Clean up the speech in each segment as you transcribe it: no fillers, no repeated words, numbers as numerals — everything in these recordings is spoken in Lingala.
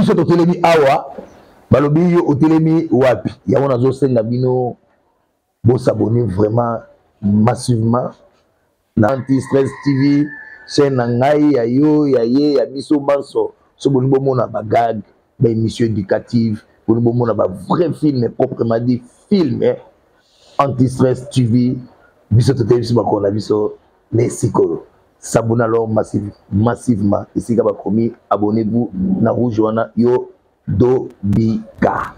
biso to telemi awa balobi yo otelemi wapi ya wana zo senga bino bo s'abonner vraiment massivement na Anti-Stress TV chaîne ngai ya yo ya ye ya biso banso so boni bo mona ba gag ba émission éducative boni bo mona ba vrai film proprement dit film Anti-Stress TV biso to telemi ba ko na biso les psychologues. S'abonnez alors massivement. Ici, abonnez-vous na rouge wana yo Dobika.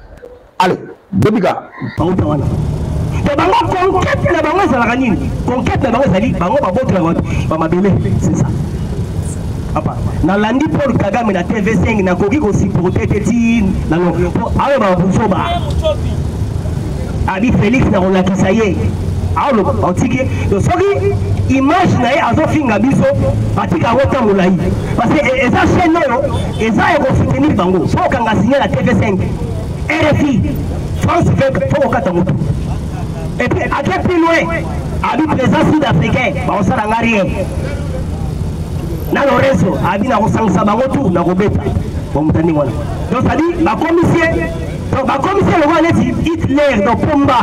Allez, Dobika. C'est ça. Na landi Paul Kagame na TV5 na koki ko supporter teti na lo. Ayo ba busoba. Abi Félix na on la kisaye. Ayo ba tiki. Donc soki image na ye azofinga biso batika wota mulai parce que eza chaîne yo eza eko soutenir bango so kanga signer la TV5 RFI France 20 pour kata mutu et puis à quel plus loin abi présence sud-africain ba on sala rien na Lorenzo abi na kosangisa bango tout na kobeta bon mutani wana donc ça dit ba commissaire le wana Hitler do Pomba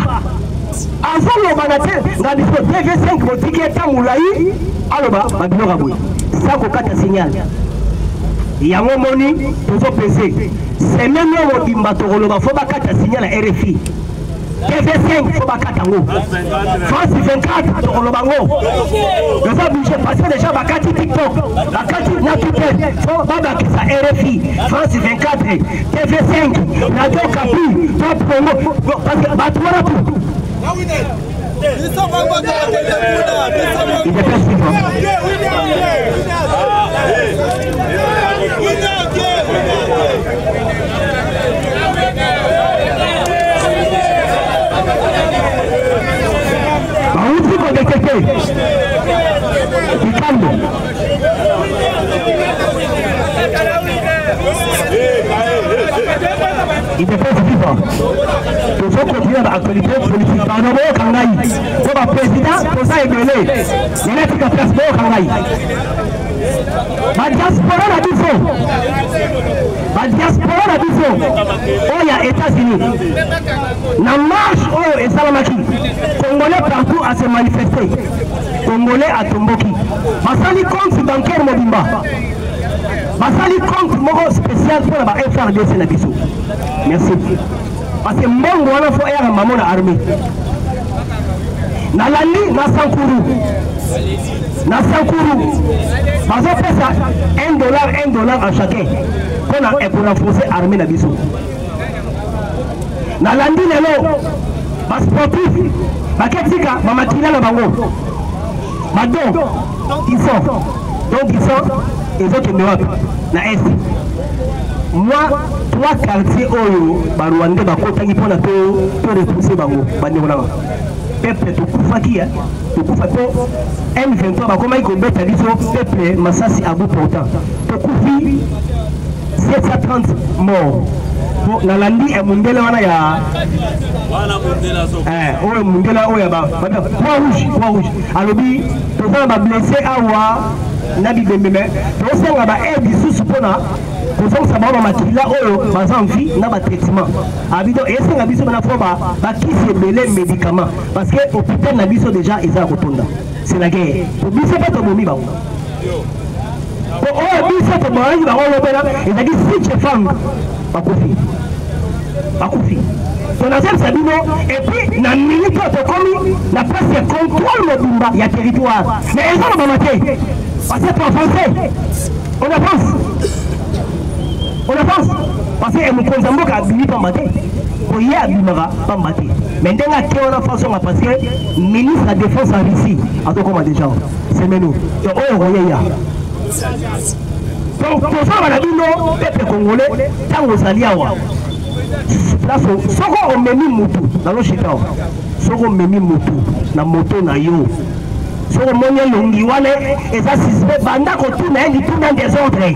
azolo banate nga biso TV5 botiki etamulai aloba babino boy sako kata signal yango moni tozo pese semaine yo bimba tokoloba fo bakata signal à RFI TV5 fo bakata ngo France 24 tokoloba ngo yoza bouger passer déjà bakati TikTok bakati na Twitter fo babakisa RFI France 24 TV5 na Okapi to promo parce que batwara tout. Il était vivant. Il faut continuer l'actualité politique. Par exemple, au Kangaï, pour le président, pour ça, il est mêlé. Il est efficace au Kangaï. La diaspora la biso. La diaspora la biso. Oh, il y a États-Unis. La marche, oh, et Salamaki. Congolais partout à se manifester. Congolais à Tomboki. Masali compte bancaire Mobimba. Masali compte moro spécial pour la FRDC na biso. Merci. Parce que mbongo wana fo era maman na armée. Na landi na Sankuru. Na Sankuru. Bazo pesa $1 à chacun. Pour renforcer l'armée na biso. Na landi lelo. Bas sportif. Baketika mamakina na bango. Madon. Ils sont et autres Europe na est. Moi, 3 quartiers oyo Rwanda bakotaki pona to repousser bango bandekona. Peuple to kufaki to kufato M23 bakoma ikobeta biso peuple Masasi à bout portant. To kufi 730 morts. Na landi e mundela wana ya wana mundela so oyo mundela oyo ba Croix rouge alobi to ba blessé awa na bibembe to senga ba aide sous pona to senga ba makila oyo bazamfi na ba traitement abido esenga biso na foba ba kisi belé médicament parce que hôpital na biso déjà eza kotonda c'est la guerre to biso pas to bomi ba oh biso to bomi ba ko lobela ezaki si femme Bakufi. On a Sabino et puis na minute comme la presse contrôle le Bumba, il y a territoire. Mais ils ont maté. Parce que en français, on avance. Parce que nous consommons qu'à Bini pas maté. Pour y aller pas maté. Mais dans la théorie de façon parce que ministre de la défense en Russie, en tout cas déjà, c'est nous. Donc on est là. Donc pour ça on a dit non, peuple congolais, tant aux alliés. Soko omemi mutu na lo shika soko omemi mutu na moto na yo soko monya longi wana eza sisbe banda ko tuna ngi tuna des autres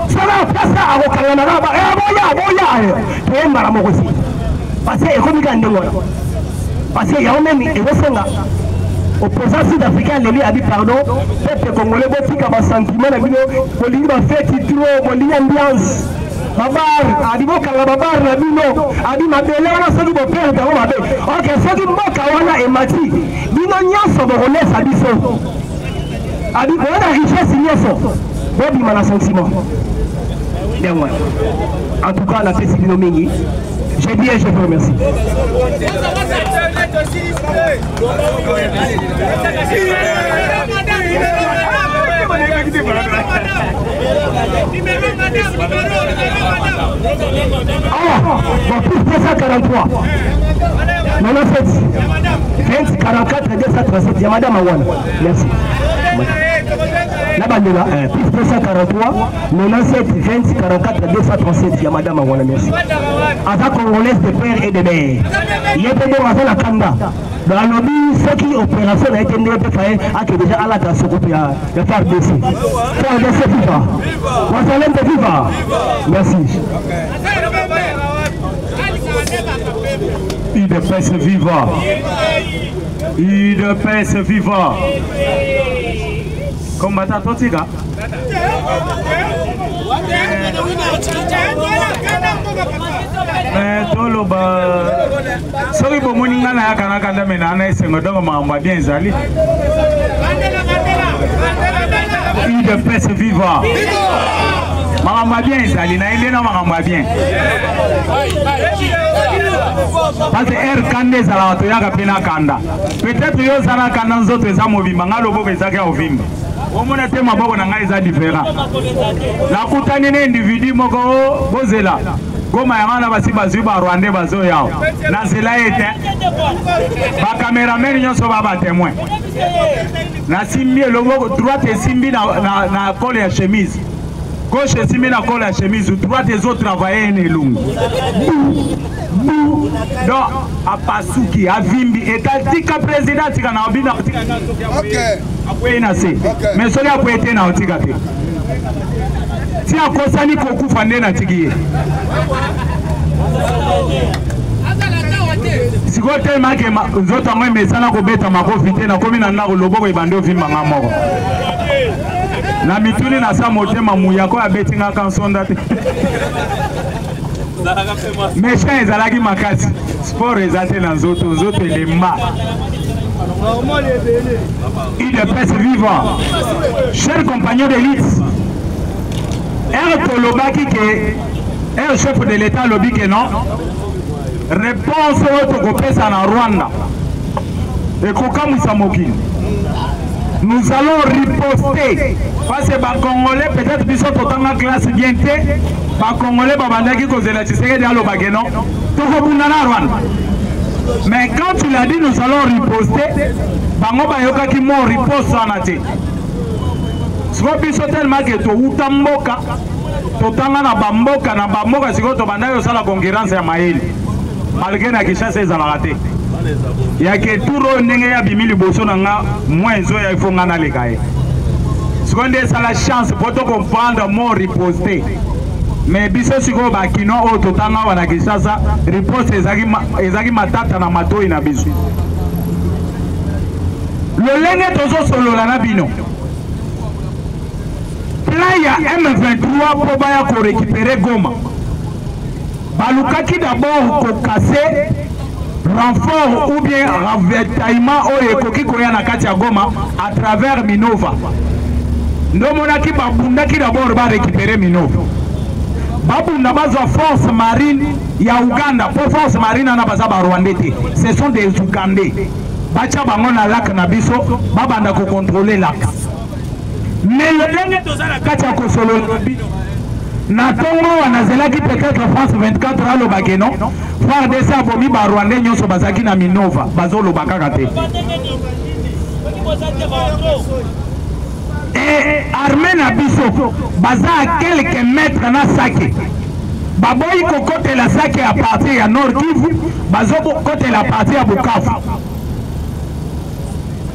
sala pasa ako kangana na ba boya to mbara mokosi parce que ekomika ndengona parce que ya omemi egosenga opposant sud-africain leli abi pardon peuple congolais botika ba sentiment na bino bolingi ba fête trop bolingi ambiance babar adi bokanga babar na bino adi mabele wana soki bopere tango mabe ok soki mboka wana emati bino nyonso bokolesa biso adi wana richesse nyonso bobima na sentiment bien ouais. En tout cas la pesi bino mingi j'ai dit et je vous remercie. Bon, plus 243. 97. 20, 44, 237. Il y a Madame Awan. Merci. La bandela, plus 243, 97, 20, 44, 237. Il y a Madame Awan. Merci. Aza congolaise de père et de mère. Il y a des gens la Kanda. Dans le lobby, ce qui opération a été fait, a déjà à la trace de faire baisser. Faire baisser viva. Wasalem de viva. Merci. UDPS viva. UDPS viva. Combattant Totiga. Toloba soki bomoninga na yaka nakanda mena ana esengo dongo makambo bien ezali UDPS viva makambo bien ezali na ende na makambo bien parce que air kanda ezalaka toyaka mpe na kanda peut-être yo ozala kanda nzoto eza mobimba nga loboko ezaki ya ovimba omona te maboko na ngai eza différent nakutani na individu moko bozela goma yanga na basi bazwi ba Rwandais bazo yao na zela ete ba cameraman nyonso ba ba témoin na simbi loboko droite esimbi na col ya chemise gauche esimbi na col ya chemise droite ezo travailler ne lungu donc apasuki avimbi etatika président tika na obina tika après na se mais soki akwete na otika te si akosani kokufa nde na tiki ye sikoyo telema ke nzoto yango emesana kobeta makofi te nakomi na ndako loboko ebande ovimbanga moko na mituni na sa motema muyako abetingaka nsonda te méchant ezalaki makasi sport eza te na nzoto nzoto elemba UDPS vivant chers compagnons d'élite Tolobaki ke un chef de l'État lobi ke non réponse oyo tokopesa na Rwanda ekokamwisa mokili nous allons riposter parce que ba Congolais peut-être biso totanga classe bien te ba Congolais babandaki kozela Tshisekedi aloba ke non tokobunda na Rwanda mais quand il a dit nous allons riposter bango bayokaki mo riposte wana te siko biso tellement ke touta mboka totanga na bamboka siko tobanda yosala concurrence ya mayeli malgré na Kinshasa ezalaka te yake turo ndenge ya bimi liboso na nga moins oyo il faut nga naleka ye siko nde esala chance po tocomprendre mo riposte mais biso sikoyo bakino oyo totanga awa na Kinshasa riposte ezaki matata na matoi na biso lolenge tozosolola na bino plan ya M23 po baya ko récupérer Goma balukaki d'abord ko casser renfort ou bien ravitaillement oyo ekoki koya na kati ya Goma à travers Minova ndomonaki babundaki d'abord ba récupérer Minova babunda bazwa force marine ya Uganda po force marine na baza ba Rwandais te ce sont des Ougandais bacha bango na lac na biso babanda ko contrôler lac mais le lenge tozala kati ya kosolo na tongo wanazelaki peut-être France 24 alobaki non FARDC abomi ba Rwandais nyonso bazaki na Minova bazoloba kaka te et armée na biso baza à quelques mètres na Sake baboyi kokotela Sake à partir ya Nord Kivu bazokotela à partir ya Bukavu.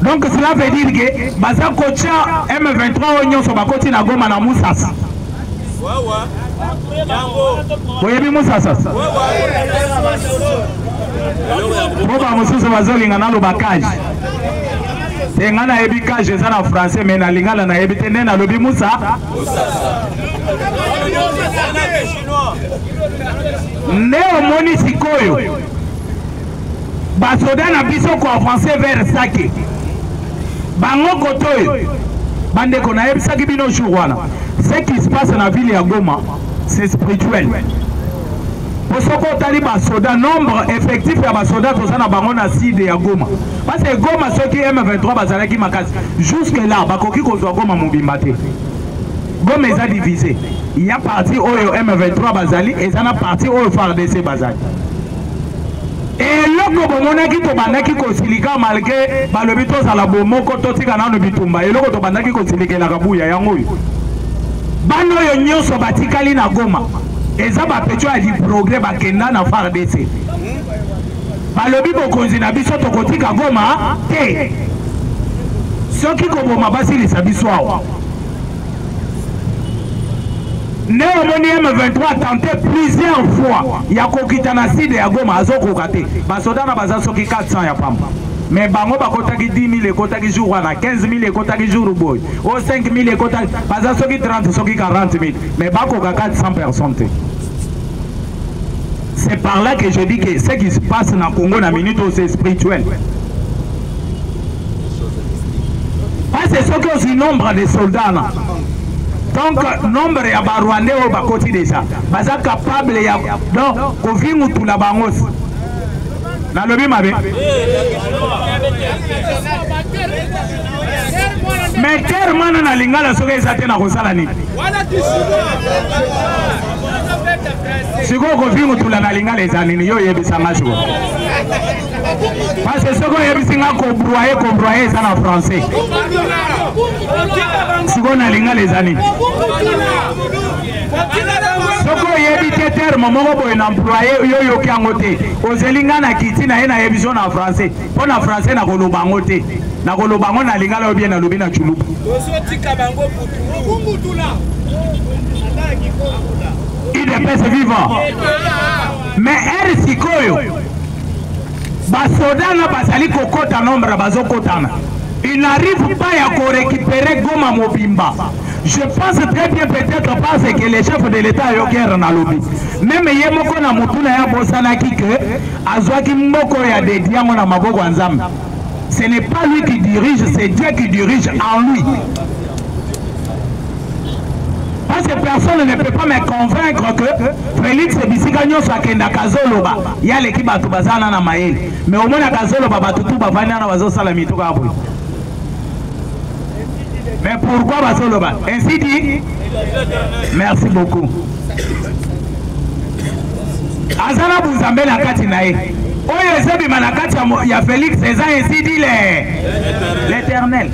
Donc cela veut dire que baza kocha M23 onyo so bakoti na Goma na Musasa. Boyebi Musasa. Boba mususu bazolinga na lobakaji. te nga na yebi kage eza na français mais na lingala na yebi te nde na lobi musa nde omoni sikoyo basoda na biso ko avancer vers Sake bango kotoyo bandeko na yebisaki bino jour wana ce qui se passe na ville ya Goma c'est spirituel. Pour ce qu'on basoda nombre effectif ya basoda toza na bango na side ya Goma. Parce que Goma ceux qui M23 bazalaki makasi jusque là bakoki kozwa Goma mobimba te. Goma eza divisé. Il y a parti oyo M23 bazali et ça na parti oyo FARDC bazali. Et loko bomonaki to bandaki kosilika malgré balobi tozala bomoko totika nano bitumba et loko to bandaki kosilika la kabuya yango. Bano yo nyonso batikali na Goma. Eza ba petio a di progrès bakenda na FARDC. Balobi bokonzi na biso to kotika Goma te. Soki ko boma basilisa biso awa. Néomoni M23 a tenté plusieurs fois. Il y a kokita na side ya Goma azoko kate. Basoda na baza soki 400 ya pamba. Mais bango bakotaki 10 000 ekotaki jour wana 15 000 ekotaki jour boy. O 5 000 ekotaki baza soki 30 soki 40 000. Mais bakoka 400 personnes. C'est par là que je dis que ce qui se passe dans le Congo na minute c'est spirituel. Parce que ce que c'est nombre de soldats là. Donc nombre ya Rwandais au bakoti déjà. Baza capable ya donc kovingu tout la bangos. Na lobi mabe. Mais termana na lingala soka ezate na kosala ni. Siko kovingu tula na lingala ezanini yo yebisanga siko. Parce que soko yebisinga kobroyer eza na français. Siko na lingala ezanini. Soko yebite terme moko boye na employé yo yoki yango te. Ozelinga na kiti na ye na yebiso na français. Po na français na koloba ngo te. Na koloba ngo na lingala yo bien na lobi na chulubu. Il est pèse vivant. Mais elle sikoyo basoda na basali kokota nombre bazokotana. Il n'arrive pas à récupérer Goma Mobimba. Je pense très bien peut-être parce que les chefs de l'État ont guerre dans le lobby. Même Yemoko na Mutuna ya Bosanaki que Azwaki Moko ya de Diamo na Maboko Nzam. Ce n'est pas lui qui dirige, c'est Dieu qui dirige en lui. Parce que personne ne peut pas me convaincre que Félix Bisikagnon soit Kenda Kazoloba. Il y a l'équipe à Toubazana na Maël. Mais au moins à Kazoloba, Batutuba, Vana, Vazo Salamito Gabou. Mais pourquoi Bazoloba? Ainsi dit, merci beaucoup. Azana Bouzambe na Katinae. Oye Zebi Manakati ya Félix, c'est ainsi dit l'Éternel.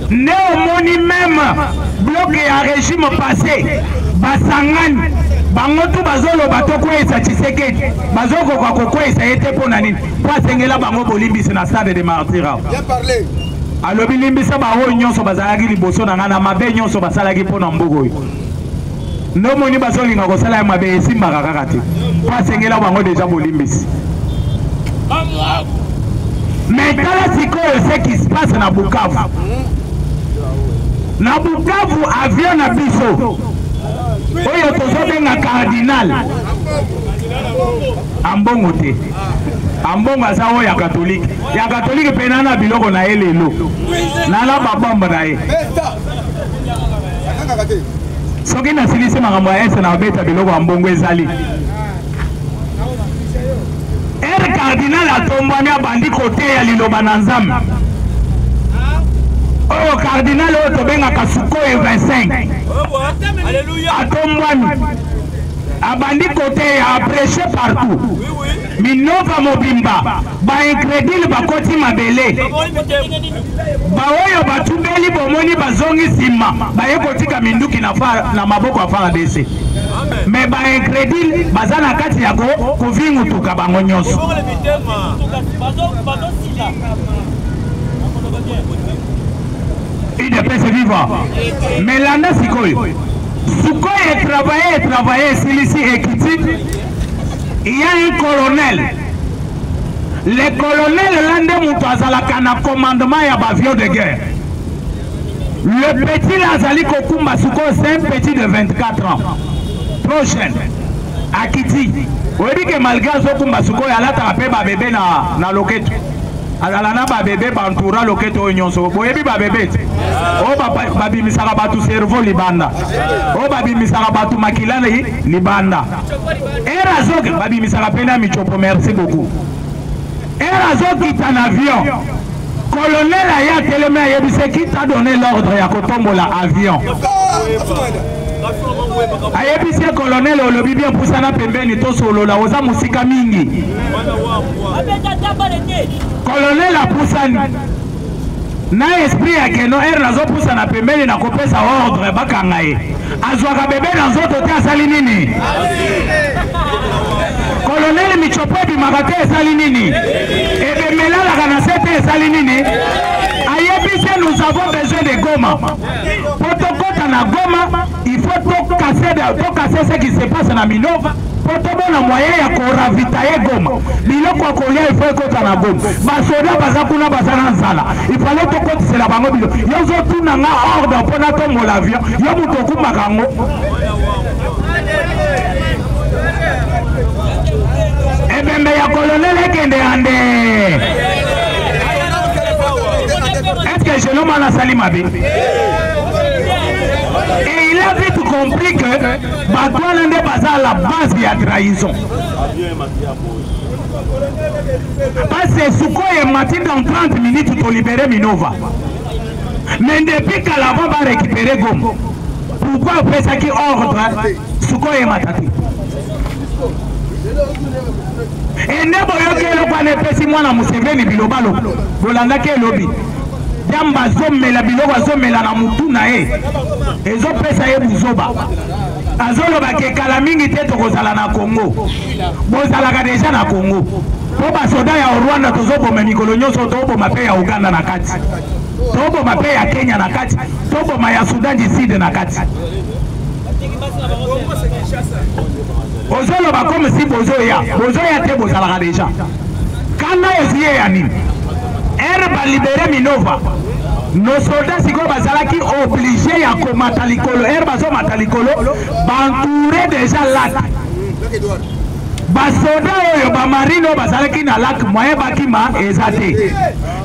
Néomoni même bloqué à régime passé, Basangani, Bangotu Bazolo Batoko et Satiseke, Bazoko Kakoko et Saete Ponani, Poisengela Bango Bolimbis na stade de Martira. Bien parlé. Alors Bilimbisa Bao Nyon so Bazalagi Liboso Nana Mabe Nyon so Basalagi Ponambogo. No moni Bazoli Nagosala Mabe Simba Kakati. Poisengela Bango déjà Bolimbis. Mais dans la psycho, ce qui se passe dans Bukavu. Na Bukavu avion na biso oyo tozobenga cardinal ambongo te ambongo aza oyo ya catholique pena na biloko na elelo na la babamba na ye soki nasilisi makambo ya ese na beta biloko ambongo ezali cardinal atombwami abandi kote ya liloba na Nzambe. Oh, cardinal Otobenga Kasuko et 25. Atombwami. Abandi côté a prêché partout. Minova Mobimba. Ba incrédule bakoti mabele. Ba oyo batubeli bomoni bazongi sima. Ba yekotika minduki na maboko afara dese. Mais ba incrédule bazana kati yako kuvingu tukabango nyonso. Il ne peut se vivre. Mais l'année Sikoyo. Sikoyo travaillé, ici et Kiti. Il y a un colonel. le colonel Lande Moutouazalaka na commandement ya avion de guerre. Le petit Lazali Kokumba Suko, c'est un petit de 24 ans. Prochaine. Akiti. On dit que malgré Zokumba Suko, il y a là un bébé na loketo. Alana ba bébé bantura loketo nyonso. Boyebi ba bébé. O babi misaka batu cerveau libanda. O babi misaka batu makilana libanda. Era zoke babi misaka pena michopo, merci beaucoup. Era zoke est en avion. Colonel Aya Teleme Ayebise qui t'a donné l'ordre ya kotombola avion. Ayebise colonel olobi bien pusana pembeni to solo la oza musika mingi. Colonel a pusani. Na esprit ya keno nazo pusana pembeni na kopesa ordre bakanga ye. Azwaka bebe na nzoto te asali nini? Colonel Michopo Magate esali nini? Ebe melala kana sete esali nini? Ayebise nous avons besoin de Goma. Protokota na Goma, il faut casser ce qui se passe na Minova. Pour na moyen ya ko ravitailler Goma. Biloko kolia il faut kota na Goma. Basoda bazakuna bazana nzala. Il fallait to kota la bango bilo. Yozo tuna nga ordre pona to molavio. Yo mutoku makango. Ebembe ya colonel kende ande. Est-ce que je nomme la Salimabi? Et il a vite compris que Batouane n'est pas à la base de la trahison. Parce que Souko est matin dans 30 minutes pour libérer Minova. Mais depuis qu'Alava va récupérer Gom, pourquoi après ça qui ordre Souko est matin? Et nebo yoke lo kwa nepesi mwana Museveni bilobalo bolanda ke lobi jamba zomela biloko zomela na mutuna ezo pesa ye buzoba azolo bakekala mingi te tokozala na Congo bozalaka deja na Congo po basoda ya Rwanda tozoboma mikolo nyonso toboma pe ya Uganda na kati toboma pe ya Kenya na kati toboma ya Sudan du Sud na kati. Ozolo ba comme si bozoya te bozalaka déjà. Kana eziye ya nini? Ba libérer Minova. Nos soldats siko bazalaki obligé ya komata likolo. Bazo mata likolo ba entouré déjà lac. Basoda oyo ba marino bazalaki na lac moyen bakima ezate.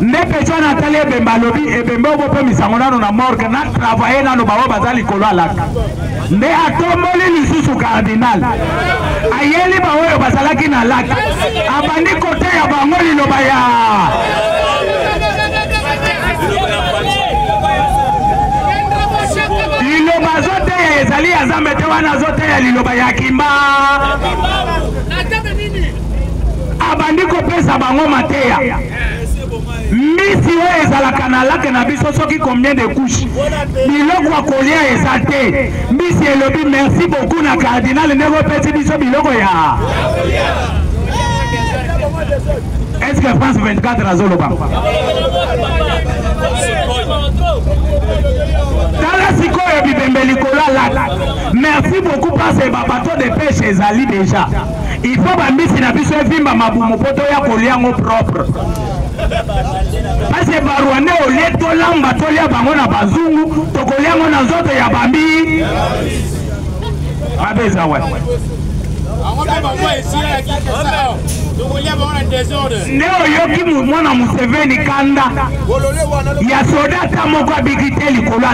Ndepe chona tali bemba lobi ebembe obope misango nano na morgue na travailler nano ba bazali likolo lac. Nde atomboli lisusu cardinal ayeli ba oyo bazalaki na lac abandi kote ya bango liloba ya liloba zote ya ezali ya Zambe te wana zote ya liloba ya Kimba abandi kopesa bango mateya misi oyo ezalaka na lake na biso soki combien de couches biloko ya kolia eza te misi elobi merci beaucoup na cardinal ndenge opesi biso biloko ya est-ce que France 24 azoloba tala sikoyo bibembe likolo alaka merci beaucoup parce que babato de pêche ezali déjà il faut bambisi na biso evimba mabumu po toya kolia yango propre. Parce que Barwane au lieu de lamba tolia bango na bazungu tokolia ngo na zoto ya bambi abeza wa Neo yoki mwana Museveni kanda ya soda ta moko abikite likolo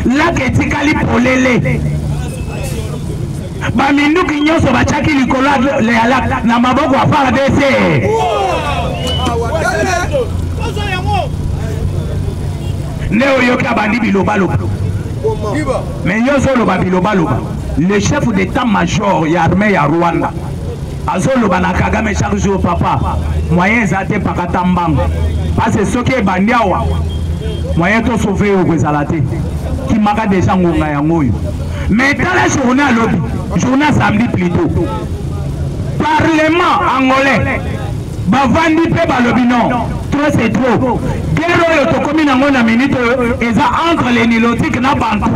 la ketikali polele baminduki nyonso bachaki likolo la na maboko ya FARDC. Neo yoka bandi bilobaloba. Mais yoso loba bilobaloba. Le chef d'état-major ya armée ya Rwanda. Azoloba na Kagame chaque jour papa. Moyen zate pakata mbango. Parce que ce qui est bandi awa. Moyen to sauver au Gwezalate. Qui maka déjà ngonga ya ngoyo. Mais dans la journée à lobby, journée samedi plutôt. Parlement angolais. Bavandi pe balobi non. Trop c'est trop. Guerre yo to komi na ngona minute eza entre les nilotiques na bantu.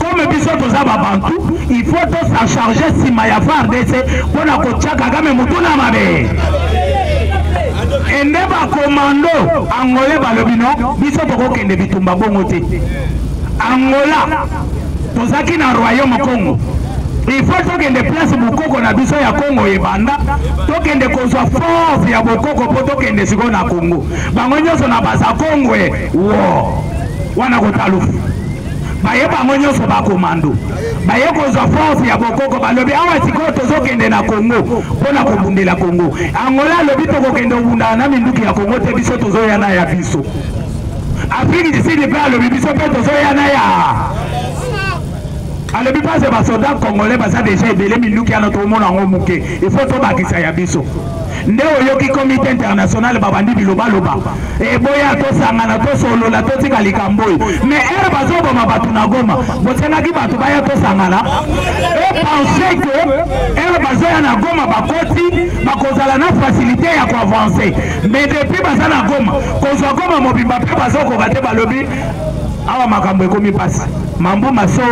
Comme biso toza ba bantu, il faut to sa charger si maya FARDC pona ko tchaka kama mutuna mabe. ende ba commando angolais balobino biso toko kende bitumba bongo te Angola tozaki na royaume Congo il faut tokende place bukoko na biso ya Congo ebanda tokende kozwa force ya bukoko po tokende siko na Congo bango nyonso na baza Congo wo wana kotalufu baye bango nyonso ba commando baye kozwa force ya bukoko balobi awa siko tozokende na Congo pona kobundela Congo Angola lobi tokokende obunda na minduki ya Congo te biso tozoya na ya biso Afrique du Sud pe alobi biso pe tozoya na ya alobi pas ba soldat congolais baza déjà ebele minduki ya notre monde en muke il faut to bakisa ya biso nde oyoki comité international babandi biloba loba e boya to sangana to solola to tika likambo mais ere bazoboma batu na Goma botengaki batu baya to sangana e penser que ere bazoya na Goma bakoti bakozala na facilité ya ko avancer mais depuis baza na Goma kozwa Goma mobimba pe bazoko bate balobi awa makambo ekomi pasi mambo maso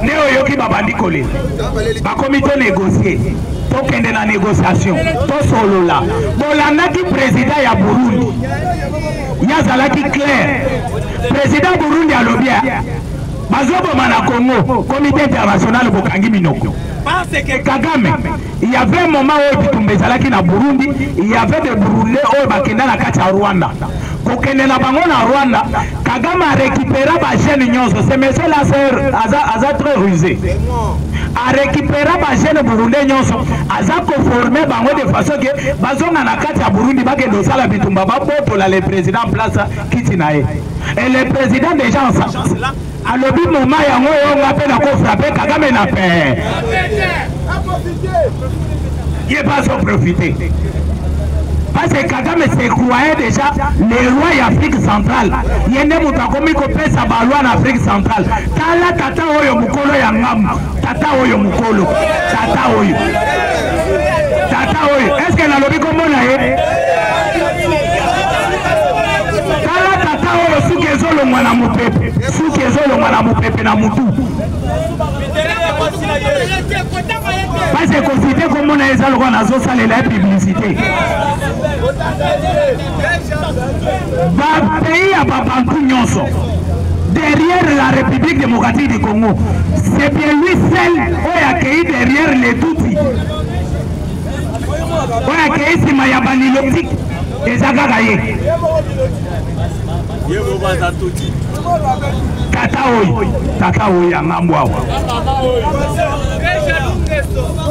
Néo yoki babandi kole bakomi to négocier tokende na négociation to solola bolandaki président ya Burundi yazalaki clair président Burundi alobia bazoboma na Congo comité international bokangi minoko parce que Kagame il y avait un moment où Bitumba ezalaki na Burundi il y avait des Burundais oyo bakenda na kati ya Rwanda kokende na bango na Rwanda Kagame a récupéré ba jeune nyonso ce monsieur là aza très rusé a récupéré ba jeune Burundais nyonso aza ko former bango de façon que bazonga na kati ya Burundi bakende osala Bitumba babotola le président en place kiti na ye et le président déjà en sachant cela alobi moma yango oyo ngape na ko frapper Kagame na paix il pas s'en profiter parce que Kagame se croyait déjà les rois d'Afrique centrale il y a des gens qui ont fait sa baloi en Afrique centrale tala tata oyo mukolo ya ngamu tata oyo mukolo tata oyo est-ce que la lobby comme on a tala tata oyo suki ezolo mwana mupepe suki ezolo mwana mupepe na mutu parce que considéré comme on a les algos na zo salela publicité ba pays ya babantu nyonso derrière la République démocratique du Congo c'est bien lui seul oyo accueilli derrière les Tutsis oyo accueilli sima ya banilotique eza kaka ye tata oyo ya ngambo awa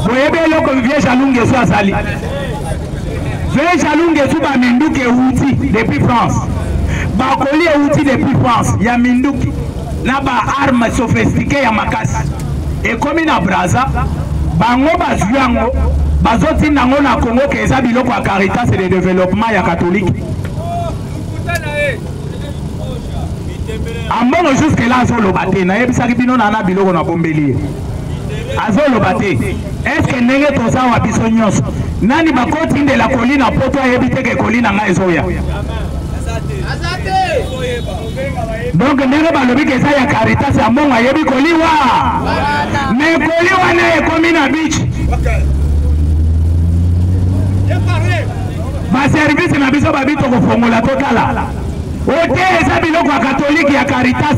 boyebe eloko vie jalungesu asali vie jalungesu baminduki euti depuis France bakoli euti depuis France ya minduki na baarme sophistiqué ya makasi ekomi na Braza bango bazwi yango bazotinda yango na Congo ke eza biloko ya Caritas et de développement ya catholique ambongo jusque là azoloba te nayebisaki bino na biloko na bombeli azoloba te est-ce que ndenge tozawa biso nyonso nani bakoti ndela kolina poto ayebi te ke kolina nga ezoya donc ndenge balobi ke eza ya Caritas ya mbongo ayebi koliwa mais koliwa na ekomi na beach baservice na biso babi tokofongola totala ote eza biloko ya katolike ya Caritas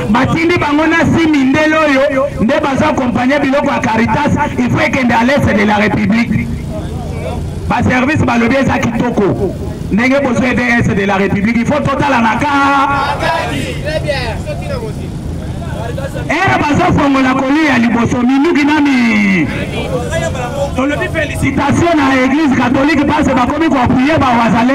batindi bango na simi ndelo oyo nde baza accompagner biloko ya Caritas il faut ekende à l'est de la République baservice balobi eza kitoko ndenge bozwa ede est de la République il faut totala na ka bazofongola kolia liboso minuki nami tolobi félicitation na église catholique parce bakomi koapuye bawazale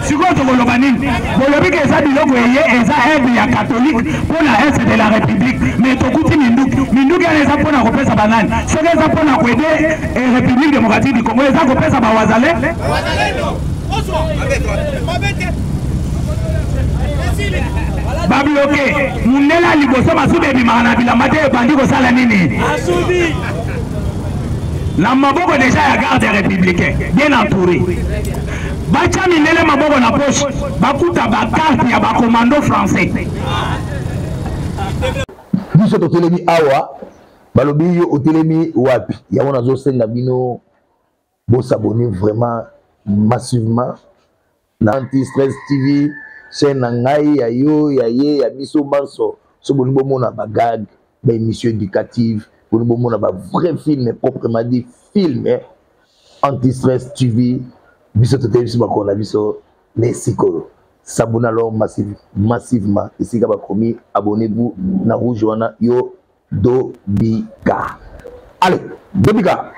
sikoyo tokoloba nini bolobi ke eza biloko eye eza aide ya catholique mpona est de la République mais tokuti minduki ana eza mpona kopesa banani soki eza mpona koede République démocratique du Congo eza kopesa bawazale babloke mundela liboso masubi ebimaka na bilamba te ebandi kosala nini na maboko déjà ya garde républicain bien entouré bacha mindele maboko na poche bakuta bakarte ya bacommando français biso totelemi awa balobi yo otelemi wapi yango nazosenga bino bosabone vraiment massivement na Anti-Stress TV chaîne na ngai ya yo ya ye ya biso banso so boni bomona ba gag ba émission éducative boni bomona ba vrai film proprement dit film Anti-Stress TV biso totelemi biso bakona biso les siko s'abonner alors massivement ici ka bakomi abonnez-vous na rouge wana yo Dobika. Allez, Dobika.